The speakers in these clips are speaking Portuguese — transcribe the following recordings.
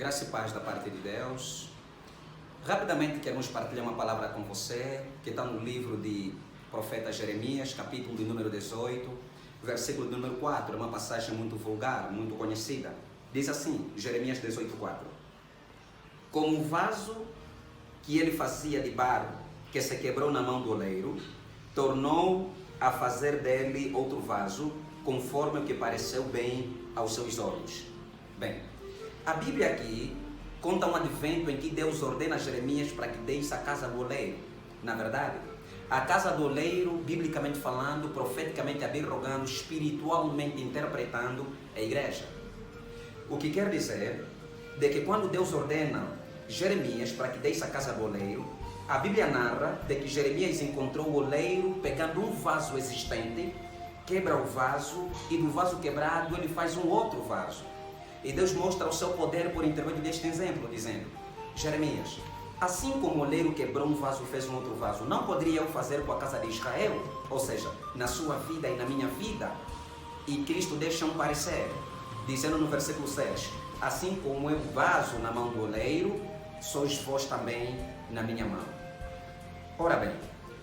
Graça e paz da parte de Deus. Rapidamente queremos partilhar uma palavra com você, que está no livro de profeta Jeremias, capítulo de número 18, versículo de número 4, é uma passagem muito vulgar, muito conhecida. Diz assim, Jeremias 18:4: como o vaso que ele fazia de barro, que se quebrou na mão do oleiro, tornou a fazer dele outro vaso, conforme o que pareceu bem aos seus olhos. Bem, a Bíblia aqui conta um advento em que Deus ordena a Jeremias para que deixe a casa do oleiro. Na verdade, a casa do oleiro, biblicamente falando, profeticamente rogando, espiritualmente interpretando, é a igreja. O que quer dizer de que quando Deus ordena Jeremias para que deixe a casa do oleiro, a Bíblia narra de que Jeremias encontrou o oleiro pegando um vaso existente, quebra o vaso e do vaso quebrado ele faz um outro vaso. E Deus mostra o seu poder por intermédio deste exemplo, dizendo: Jeremias, assim como o oleiro quebrou um vaso e fez um outro vaso, não poderia eu fazer com a casa de Israel? Ou seja, na sua vida e na minha vida? E Cristo deixa um parecer, dizendo no versículo 6, assim como eu vaso na mão do oleiro, sois vós também na minha mão. Ora bem,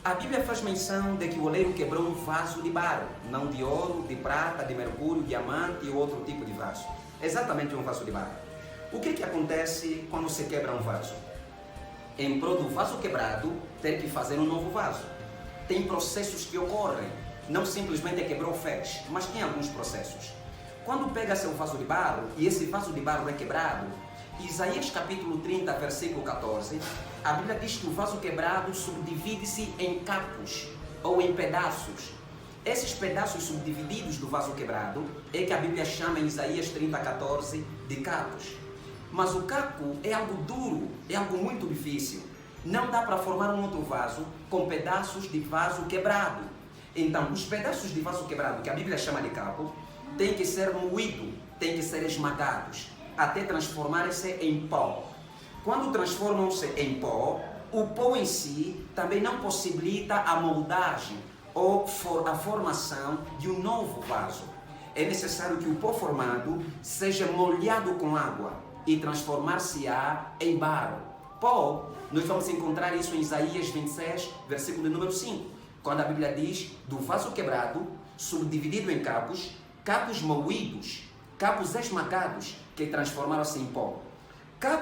a Bíblia faz menção de que o oleiro quebrou um vaso de barro, não de ouro, de prata, de mercúrio, diamante ou outro tipo de vaso. Exatamente um vaso de barro. O que acontece quando se quebra um vaso? Em prol do vaso quebrado, ter que fazer um novo vaso. Tem processos que ocorrem. Não simplesmente quebrou, fez, mas tem alguns processos. Quando pega seu vaso de barro e esse vaso de barro é quebrado, Isaías capítulo 30, versículo 14, a Bíblia diz que o vaso quebrado subdivide-se em cacos ou em pedaços. Esses pedaços subdivididos do vaso quebrado é que a Bíblia chama em Isaías 30, 14 de cacos. Mas o caco é algo duro, é algo muito difícil. Não dá para formar um outro vaso com pedaços de vaso quebrado. Então, os pedaços de vaso quebrado, que a Bíblia chama de caco, têm que ser moídos, têm que ser esmagados, até transformarem-se em pó. Quando transformam-se em pó, o pó em si também não possibilita a moldagem ou a formação de um novo vaso. É necessário que o pó formado seja molhado com água e transformar-se-á em barro. Pó, nós vamos encontrar isso em Isaías 26, versículo número 5, quando a Bíblia diz do vaso quebrado, subdividido em cacos, cacos moídos, cacos esmagados, que transformaram-se em pó.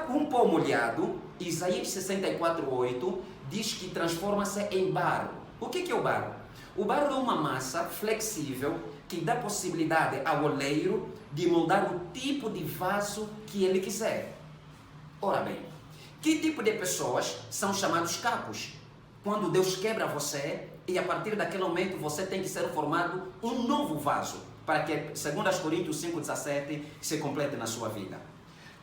Um pó molhado, Isaías 64:8, diz que transforma-se em barro. O que é o barro? O barro é uma massa flexível que dá possibilidade ao oleiro de moldar o tipo de vaso que ele quiser. Ora bem, que tipo de pessoas são chamados cacos? Quando Deus quebra você e a partir daquele momento você tem que ser formado um novo vaso, para que, segundo Coríntios 5:17, se complete na sua vida.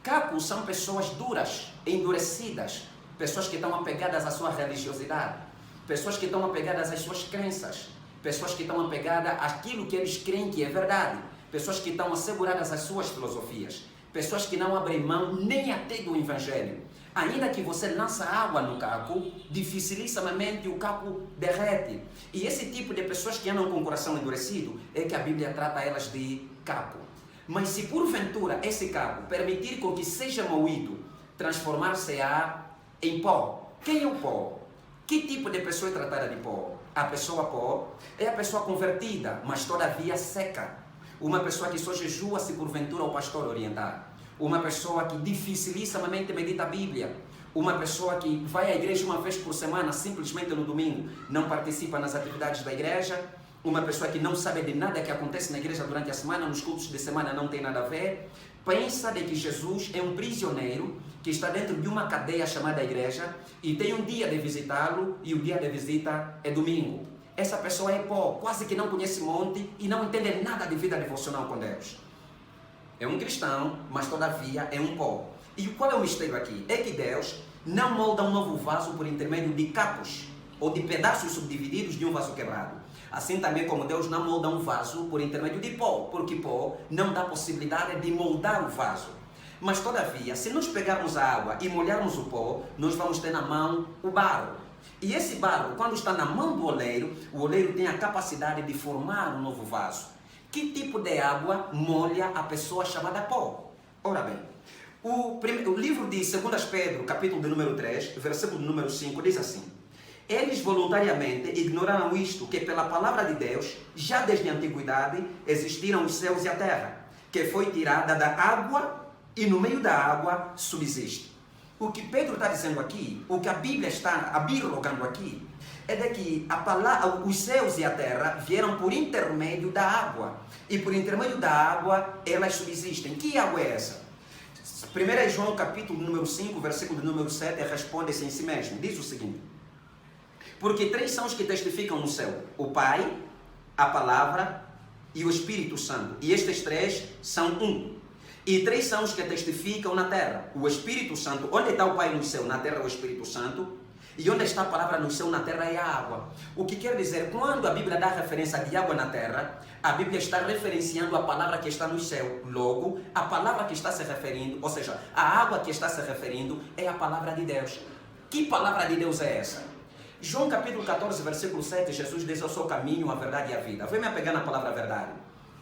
Cacos são pessoas duras, endurecidas, pessoas que estão apegadas à sua religiosidade, pessoas que estão apegadas às suas crenças, pessoas que estão apegadas àquilo que eles creem que é verdade, pessoas que estão asseguradas às suas filosofias, pessoas que não abrem mão nem até do Evangelho. Ainda que você lança água no caco, dificilmente o caco derrete. E esse tipo de pessoas que andam com o coração endurecido é que a Bíblia trata elas de caco. Mas se porventura esse caco permitir com que seja moído, transformar-se-á em pó. Quem é o pó? Que tipo de pessoa é tratada de pó? A pessoa pó é a pessoa convertida, mas todavia seca. Uma pessoa que só jejua se porventura o pastor orientar. Uma pessoa que dificilmente medita a Bíblia. Uma pessoa que vai à igreja uma vez por semana, simplesmente no domingo, não participa nas atividades da igreja. Uma pessoa que não sabe de nada que acontece na igreja durante a semana, nos cultos de semana não tem nada a ver. Pensa de que Jesus é um prisioneiro que está dentro de uma cadeia chamada igreja e tem um dia de visitá-lo e o dia de visita é domingo. Essa pessoa é pó, quase que não conhece monte e não entende nada de vida devocional com Deus. É um cristão, mas todavia é um pó. E qual é o mistério aqui? É que Deus não molda um novo vaso por intermédio de cacos ou de pedaços subdivididos de um vaso quebrado. Assim também como Deus não molda um vaso por intermédio de pó, porque pó não dá possibilidade de moldar o vaso. Mas todavia, se nós pegarmos a água e molharmos o pó, nós vamos ter na mão o barro. E esse barro, quando está na mão do oleiro, o oleiro tem a capacidade de formar um novo vaso. Que tipo de água molha a pessoa chamada pó? Ora bem, O livro de 2 Pedro, capítulo de número 3, versículo de número 5, diz assim: eles voluntariamente ignoraram isto, que pela palavra de Deus, já desde a antiguidade, existiram os céus e a terra, que foi tirada da água e no meio da água subsiste. O que Pedro está dizendo aqui, o que a Bíblia está abirrogando aqui, é de que os céus e a terra vieram por intermédio da água. E por intermédio da água, elas subsistem. Que água é essa? 1 João capítulo número 5, versículo número 7, responde-se em si mesmo. Diz o seguinte: porque três são os que testificam no céu: o Pai, a Palavra e o Espírito Santo. E estes três são um. E três são os que testificam na terra: o Espírito Santo. Onde está o Pai no céu? Na terra é o Espírito Santo. E onde está a palavra no céu, na terra, é a água. O que quer dizer, quando a Bíblia dá referência de água na terra, a Bíblia está referenciando a palavra que está no céu. Logo, a palavra que está se referindo, ou seja, a água que está se referindo, é a palavra de Deus. Que palavra de Deus é essa? João capítulo 14, versículo 7, Jesus diz: eu sou o caminho, a verdade e a vida. Vem me apegar na palavra verdade.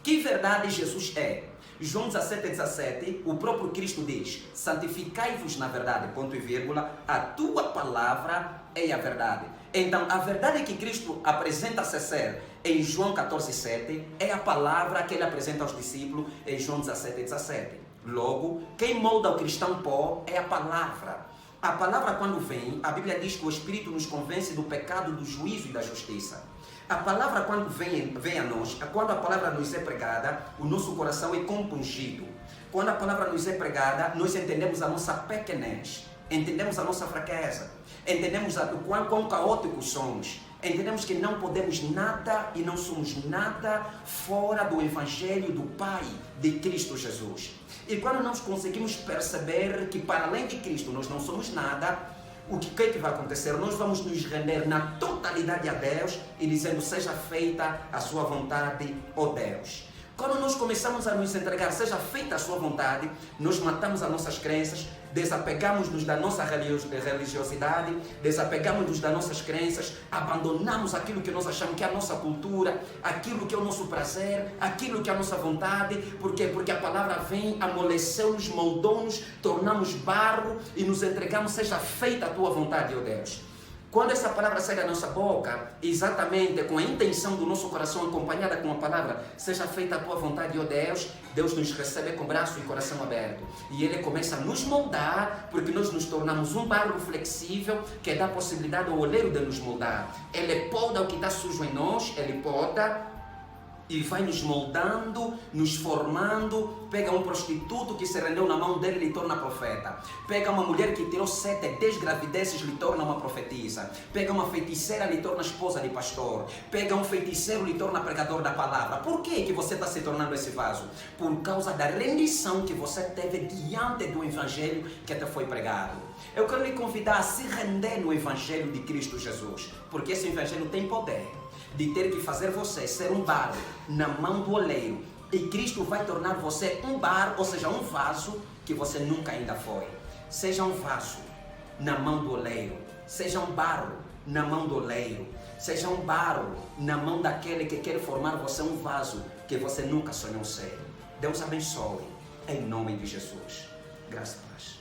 Que verdade Jesus é? João 17, o próprio Cristo diz: santificai-vos na verdade, ponto e vírgula, a tua palavra é a verdade. Então, a verdade que Cristo apresenta-se ser em João 14, 7, é a palavra que ele apresenta aos discípulos em João 17. Logo, quem molda o cristão pó é a palavra. A palavra, quando vem, a Bíblia diz que o Espírito nos convence do pecado, do juízo e da justiça. A palavra, quando vem a nós, quando a palavra nos é pregada, o nosso coração é compungido. Quando a palavra nos é pregada, nós entendemos a nossa pequenez, entendemos a nossa fraqueza, entendemos o quão caóticos somos, entendemos que não podemos nada e não somos nada fora do Evangelho do Pai de Cristo Jesus. E quando nós conseguimos perceber que para além de Cristo nós não somos nada, o que é que vai acontecer? Nós vamos nos render na totalidade a Deus e dizendo: seja feita a sua vontade, ó Deus. Quando nós começamos a nos entregar, seja feita a sua vontade, nós matamos as nossas crenças, desapegamos-nos da nossa religiosidade, desapegamos-nos das nossas crenças, abandonamos aquilo que nós achamos que é a nossa cultura, aquilo que é o nosso prazer, aquilo que é a nossa vontade. Por quê? Porque a palavra vem, amoleceu-nos, moldou-nos, tornamos barro e nos entregamos: seja feita a tua vontade, ó Deus. Quando essa palavra sai da nossa boca, exatamente com a intenção do nosso coração, acompanhada com a palavra, seja feita a tua vontade, ó Deus, Deus nos recebe com braço e coração aberto. E Ele começa a nos moldar, porque nós nos tornamos um barro flexível, que dá a possibilidade ao oleiro de nos moldar. Ele poda o que está sujo em nós, Ele poda, e vai nos moldando, nos formando. Pega um prostituto que se rendeu na mão dele e lhe torna profeta. Pega uma mulher que tirou 7, 10 gravidezes e lhe torna uma profetisa. Pega uma feiticeira e lhe torna esposa de pastor. Pega um feiticeiro e lhe torna pregador da palavra. Por que você está se tornando esse vaso? Por causa da rendição que você teve diante do Evangelho que até foi pregado. Eu quero lhe convidar a se render no Evangelho de Cristo Jesus, porque esse Evangelho tem poder de ter que fazer você ser um barro na mão do oleiro, e Cristo vai tornar você um barro, ou seja, um vaso que você nunca ainda foi. Seja um vaso na mão do oleiro, seja um barro na mão do oleiro, seja um barro na mão daquele que quer formar você um vaso que você nunca sonhou ser. Deus abençoe, em nome de Jesus. Graças a Deus.